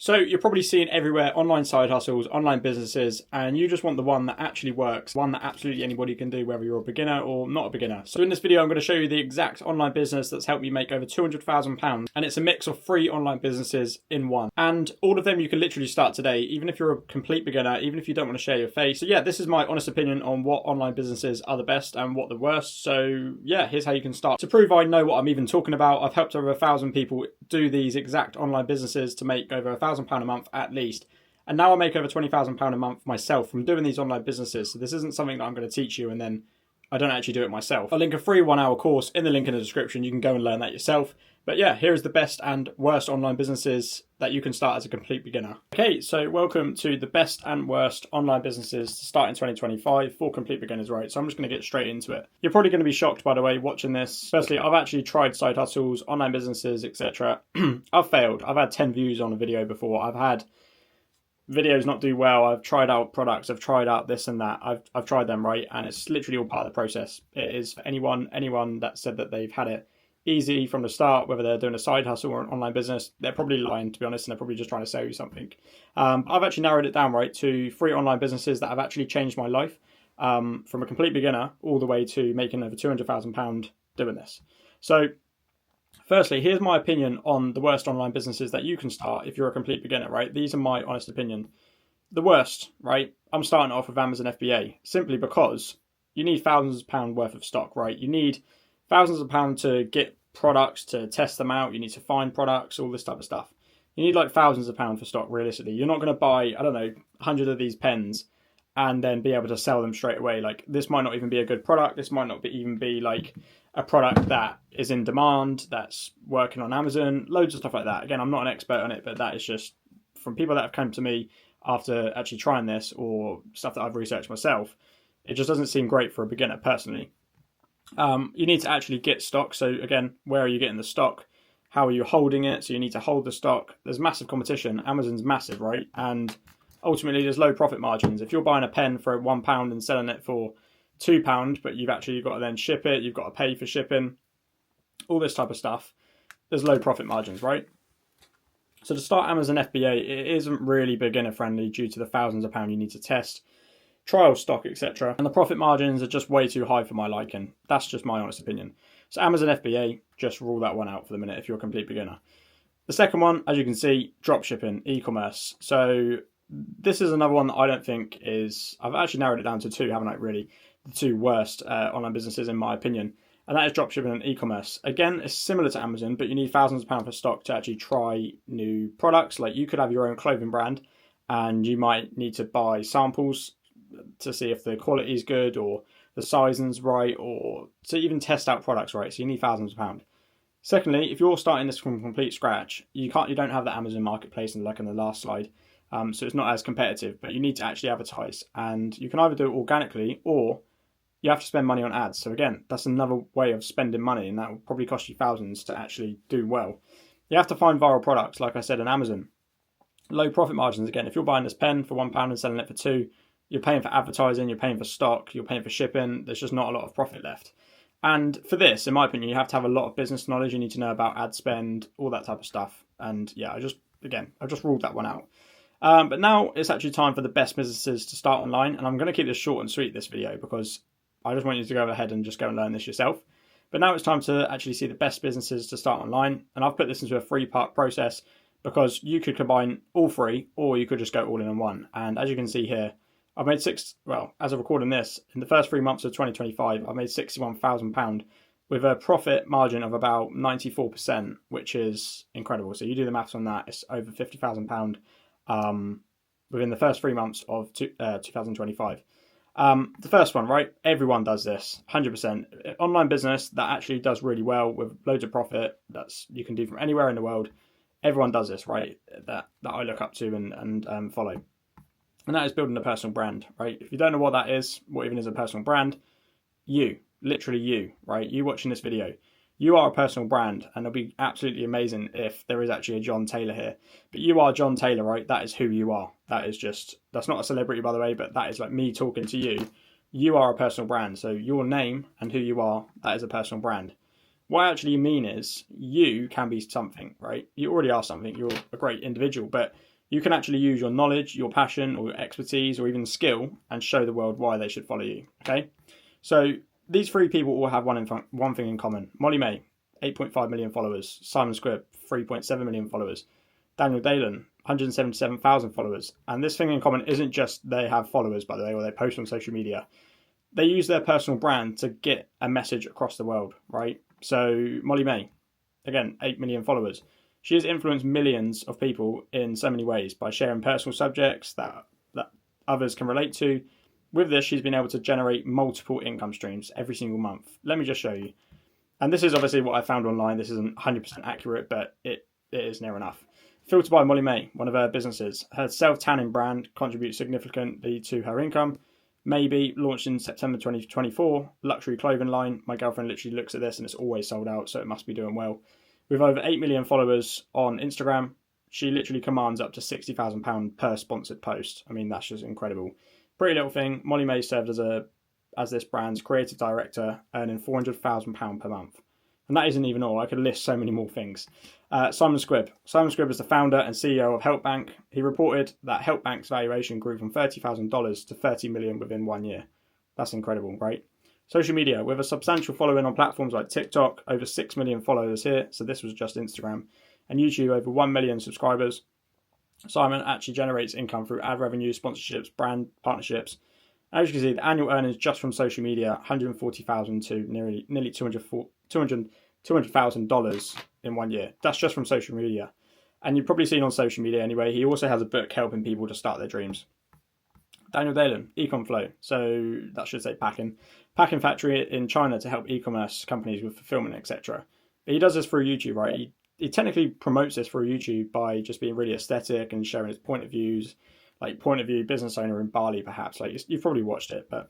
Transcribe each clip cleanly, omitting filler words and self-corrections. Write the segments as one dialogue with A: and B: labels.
A: So you're probably seeing everywhere online side hustles, online businesses, and you just want the one that actually works, one that absolutely anybody can do, whether you're a beginner or not a beginner. So in this video, I'm going to show you the exact online business that's helped me make over £200,000, and it's a mix of 3 online businesses in one. And all of them you can literally start today, even if you're a complete beginner, even if you don't want to share your face. So yeah, this is my honest opinion on what online businesses are the best and what the worst. So yeah, here's how you can start. To prove I know what I'm even talking about, I've helped over 1,000 people do these exact online businesses to make over £1,000 a month at least. And now I make over £20,000 a month myself from doing these online businesses. So this isn't something that I'm going to teach you and then I don't actually do it myself. I'll link a free 1-hour course in the link in the description. You can go and learn that yourself. But yeah, here is the best and worst online businesses that you can start as a complete beginner. Okay, so welcome to the best and worst online businesses to start in 2025 for complete beginners, right? So I'm just going to get straight into it. You're probably going to be shocked, by the way, watching this. Firstly, I've actually tried side hustles, online businesses, etc. I've failed. I've had 10 views on a video before. I've had videos not do well. I've tried out products. I've tried out this and that. I've tried them, right? And it's literally all part of the process. It is for anyone that said that they've had it easy from the start, whether they're doing a side hustle or an online business, they're probably lying, to be honest, and they're probably just trying to sell you something. I've actually narrowed it down, right, to 3 online businesses that have actually changed my life, from a complete beginner all the way to making over £200,000 doing this. So firstly, here's my opinion on the worst online businesses that you can start if you're a complete beginner, right? These are my honest opinion. The worst, right? I'm starting off with Amazon FBA simply because you need thousands of pounds worth of stock, right? You need thousands of pounds to get products, to test them out. You need to find products, all this type of stuff. You need like thousands of pounds for stock, realistically. You're not going to buy, I don't know, 100 of these pens and then be able to sell them straight away. Like, this might not even be a good product. This might not even be like a product that is in demand, that's working on Amazon, loads of stuff like that. Again, I'm not an expert on it, but that is just from people that have come to me after actually trying this or stuff that I've researched myself. It just doesn't seem great for a beginner, personally. You need to actually get stock. So again, where are you getting the stock? How are you holding it? So you need to hold the stock. There's massive competition. Amazon's massive, right? And ultimately there's low profit margins. If you're buying a pen for £1 and selling it for £2, but you've actually got to then ship it, you've got to pay for shipping, all this type of stuff, there's low profit margins, right? So to start Amazon FBA, it isn't really beginner friendly due to the thousands of pounds you need to test, trial stock, etc. And the profit margins are just way too high for my liking. That's just my honest opinion. So Amazon FBA, just rule that one out for the minute if you're a complete beginner. The second one, as you can see, dropshipping, e-commerce. So this is another one that I don't think is, I've actually narrowed it down to 2, haven't I, really? The 2 worst online businesses in my opinion. And that is dropshipping and e-commerce. Again, it's similar to Amazon, but you need thousands of pounds for stock to actually try new products. Like, you could have your own clothing brand and you might need to buy samples to see if the quality is good or the sizing's right, or to even test out products, right? So you need thousands of pounds. Secondly, if you're starting this from complete scratch, you don't have the Amazon marketplace like in the last slide. So it's not as competitive, but you need to actually advertise, and you can either do it organically or you have to spend money on ads. So again, that's another way of spending money, and that will probably cost you thousands to actually do well. You have to find viral products, like I said, on Amazon. Low profit margins. Again, if you're buying this pen for £1 and selling it for 2, you're paying for advertising, you're paying for stock, you're paying for shipping. There's just not a lot of profit left. And for this, in my opinion, you have to have a lot of business knowledge. You need to know about ad spend, all that type of stuff. And yeah, I've just ruled that one out. But now it's actually time for the best businesses to start online. And I'm going to keep this short and sweet, this video, because I just want you to go ahead and just go and learn this yourself. But now it's time to actually see the best businesses to start online. And I've put this into a 3-part process because you could combine all 3, or you could just go all in one. And as you can see here, I've made as of recording this, in the first 3 months of 2025, I've made £61,000 with a profit margin of about 94%, which is incredible. So you do the maths on that, it's over £50,000 within the first 3 months of 2025. The first one, right? Everyone does this, 100%. Online business that actually does really well with loads of profit, that's you can do from anywhere in the world. Everyone does this, right? That I look up to and follow. And that is building a personal brand, right? If you don't know what that is, what even is a personal brand, literally you, right? You watching this video, you are a personal brand, and it'll be absolutely amazing if there is actually a John Taylor here. But you are John Taylor, right? That is who you are. That's not a celebrity, by the way, but that is like me talking to you. You are a personal brand. So your name and who you are, that is a personal brand. What I actually mean is you can be something, right? You already are something. You're a great individual, but You can actually use your knowledge, your passion, or your expertise, or even skill, and show the world why they should follow you. Okay, so these three people all have one thing in common. Molly-Mae, 8.5 million followers. Simon Squibb, 3.7 million followers. Daniel Dalen, 177,000 followers. And this thing in common isn't just they have followers, by the way, or they post on social media. They use their personal brand to get a message across the world, right? So Molly-Mae, again, 8 million followers. She has influenced millions of people in so many ways by sharing personal subjects that others can relate to. With this, she's been able to generate multiple income streams every single month. Let me just show you. And this is obviously what I found online. This isn't 100% accurate, but it is near enough. Filter by Molly-Mae, one of her businesses. Her self-tanning brand contributes significantly to her income. Maybe, launched in September 2024, luxury clothing line. My girlfriend literally looks at this and it's always sold out, so it must be doing well. With over 8 million followers on Instagram, she literally commands up to £60,000 per sponsored post. I mean, that's just incredible. Pretty little thing. Molly-Mae served as this brand's creative director, earning £400,000 per month. And that isn't even all. I could list so many more things. Simon Squibb. Simon Squibb is the founder and CEO of HelpBank. He reported that HelpBank's valuation grew from $30,000 to $30 million within 1 year. That's incredible, right? Social media, with a substantial following on platforms like TikTok, over 6 million followers here, so this was just Instagram, and YouTube, over 1 million subscribers. Simon actually generates income through ad revenue, sponsorships, brand partnerships. As you can see, the annual earnings just from social media, $140,000 to nearly $200,000 in 1 year. That's just from social media. And you've probably seen on social media anyway, he also has a book helping people to start their dreams. Daniel Dalen, Ecom Flow. So that should say packing factory in China to help e-commerce companies with fulfillment, etc. But he does this through YouTube, right? He technically promotes this through YouTube by just being really aesthetic and showing his point of views, like point of view business owner in Bali, perhaps. Like you've probably watched it, but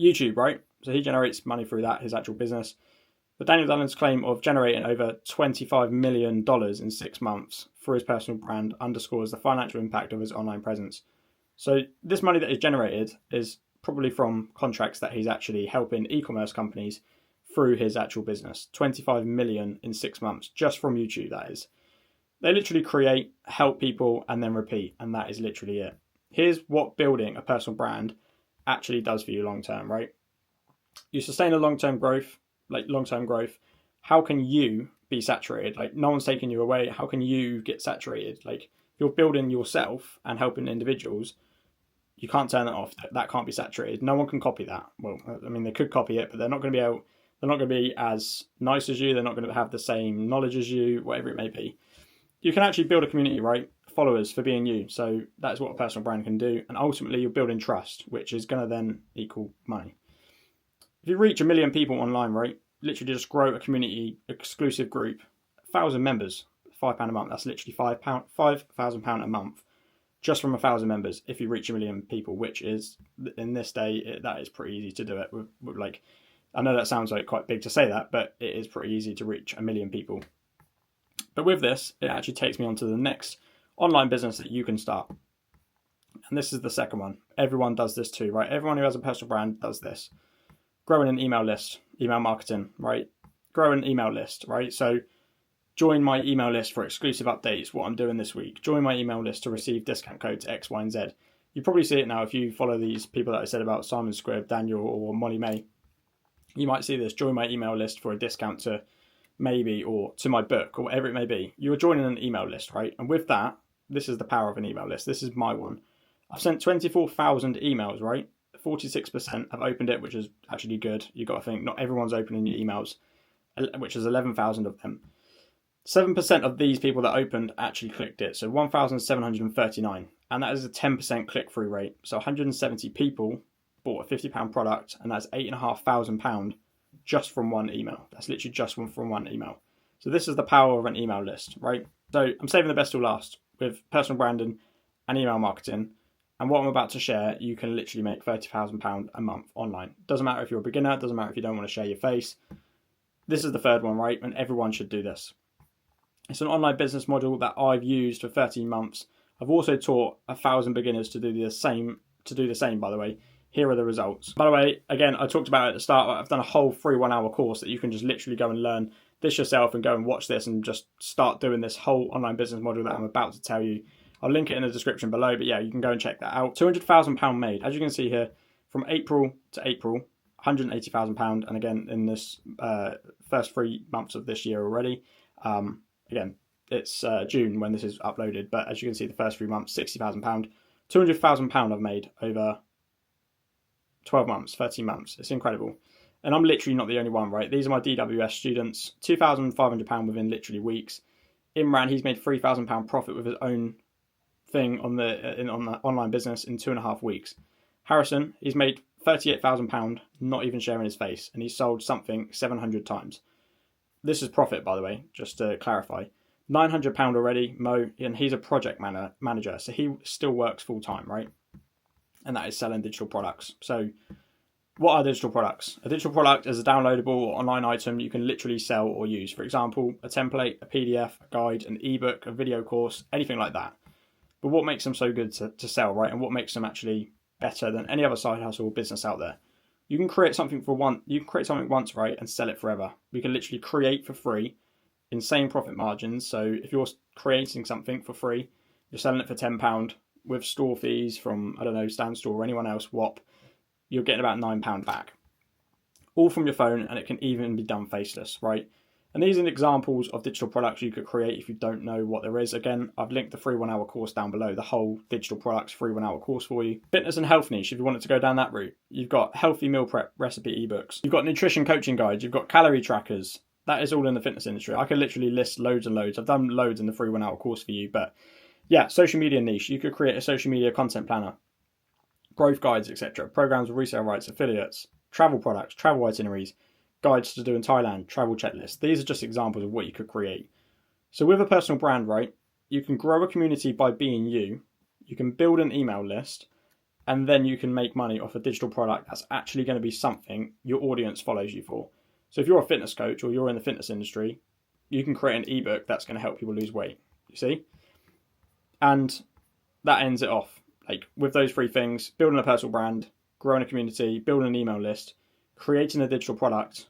A: YouTube, right? So he generates money through that, his actual business. But Daniel Dalen's claim of generating over $25 million in 6 months through his personal brand underscores the financial impact of his online presence. So this money that is generated is probably from contracts that he's actually helping e-commerce companies through his actual business. 25 million in 6 months, just from YouTube, that is. They literally create, help people, and then repeat, and that is literally it. Here's what building a personal brand actually does for you long term, right? You sustain a long-term growth. How can you be saturated? Like, no one's taking you away. How can you get saturated? Like, if you're building yourself and helping individuals, you can't turn that off. That can't be saturated. No one can copy that. Well, I mean, they could copy it, but they're not going to be as nice as you. They're not going to have the same knowledge as you, whatever it may be. You can actually build a community, right? Followers for being you. So that's what a personal brand can do. And ultimately, you're building trust, which is going to then equal money. If you reach 1 million people online, right? Literally just grow a community exclusive group, 1,000 members, £5 a month. That's literally £5,000 a month. Just from 1,000 members, if you reach 1 million people, which is in this day, that is pretty easy to do it. With like, I know that sounds like quite big to say that, but it is pretty easy to reach 1 million people. But with this, it actually takes me on to the next online business that you can start. And this is the second one. Everyone does this too, right? Everyone who has a personal brand does this. Growing an email list, email marketing, right? Grow an email list, right? So join my email list for exclusive updates, what I'm doing this week. Join my email list to receive discount codes X, Y, and Z. You probably see it now if you follow these people that I said about, Simon Squibb, Daniel, or Molly-Mae. You might see this, join my email list for a discount to maybe, or to my book, or whatever it may be. You are joining an email list, right? And with that, this is the power of an email list. This is my one. I've sent 24,000 emails, right? 46% have opened it, which is actually good. You've got to think, not everyone's opening your emails, which is 11,000 of them. 7% of these people that opened actually clicked it, so 1,739, and that is a 10% click-through rate. So 170 people bought a £50 product, and that's £8,500 just from one email. That's literally just from one email. So this is the power of an email list, right? So I'm saving the best till last with personal branding and email marketing. And what I'm about to share, you can literally make £30,000 a month online. Doesn't matter if you're a beginner, doesn't matter if you don't want to share your face. This is the third one, right? And everyone should do this. It's an online business model that I've used for 13 months. I've also taught 1,000 beginners to do the same, by the way. Here are the results. By the way, again, I talked about it at the start, I've done a whole free 1 hour course that you can just literally go and learn this yourself and go and watch this and just start doing this whole online business model that I'm about to tell you. I'll link it in the description below, but yeah, you can go and check that out. £200,000 made, as you can see here, from April to April, £180,000, and again in this first 3 months of this year already. Again, it's June when this is uploaded, but as you can see, the first 3 months, £60,000, £200,000 I've made over 12 months, 13 months. It's incredible. And I'm literally not the only one, right? These are my DWS students, £2,500 within literally weeks. Imran, he's made £3,000 profit with his own thing on the online business in 2.5 weeks. Harrison, he's made £38,000, not even sharing his face, and he's sold something 700 times. This is profit, by the way, just to clarify. £900 already, Mo, and he's a project manager, so he still works full time, right? And that is selling digital products. So what are digital products? A digital product is a downloadable or online item you can literally sell or use. For example, a template, a PDF, a guide, an ebook, a video course, anything like that. But what makes them so good to sell, right? And what makes them actually better than any other side hustle or business out there? You can create something once, right, and sell it forever. We can literally create for free, insane profit margins. So if you're creating something for free, you're selling it for £10 with store fees from, I don't know, Stan Store or anyone else, WAP, you're getting about £9 back. All from your phone, and it can even be done faceless, right? And these are examples of digital products you could create if you don't know what there is. Again, I've linked the free 1-hour course down below, the whole digital products free 1-hour course for you. Fitness and health niche, if you wanted to go down that route. You've got healthy meal prep recipe ebooks. You've got nutrition coaching guides. You've got calorie trackers. That is all in the fitness industry. I could literally list loads and loads. I've done loads in the free 1-hour course for you. But yeah, social media niche. You could create a social media content planner, growth guides, etc. Programs with resale rights, affiliates, travel products, travel itineraries, guides to do in Thailand, travel checklists. These are just examples of what you could create. So with a personal brand, right, you can grow a community by being you. You can build an email list, and then you can make money off a digital product that's actually going to be something your audience follows you for. So if you're a fitness coach or you're in the fitness industry, you can create an ebook that's going to help people lose weight, you see? And that ends it off. Like with those 3 things, building a personal brand, growing a community, building an email list, creating a digital product,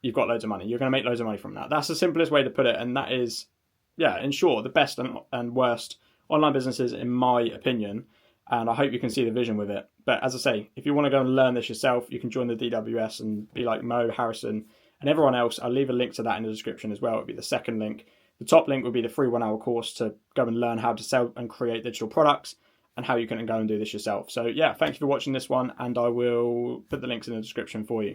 A: you've got loads of money. You're going to make loads of money from that. That's the simplest way to put it. And that is, yeah, in short, the best and worst online businesses, in my opinion. And I hope you can see the vision with it. But as I say, if you want to go and learn this yourself, you can join the DWS and be like Mo, Harrison, and everyone else. I'll leave a link to that in the description as well. It'll be the second link. The top link would be the free 1-hour course to go and learn how to sell and create digital products and how you can go and do this yourself. So yeah, thank you for watching this one, and I will put the links in the description for you.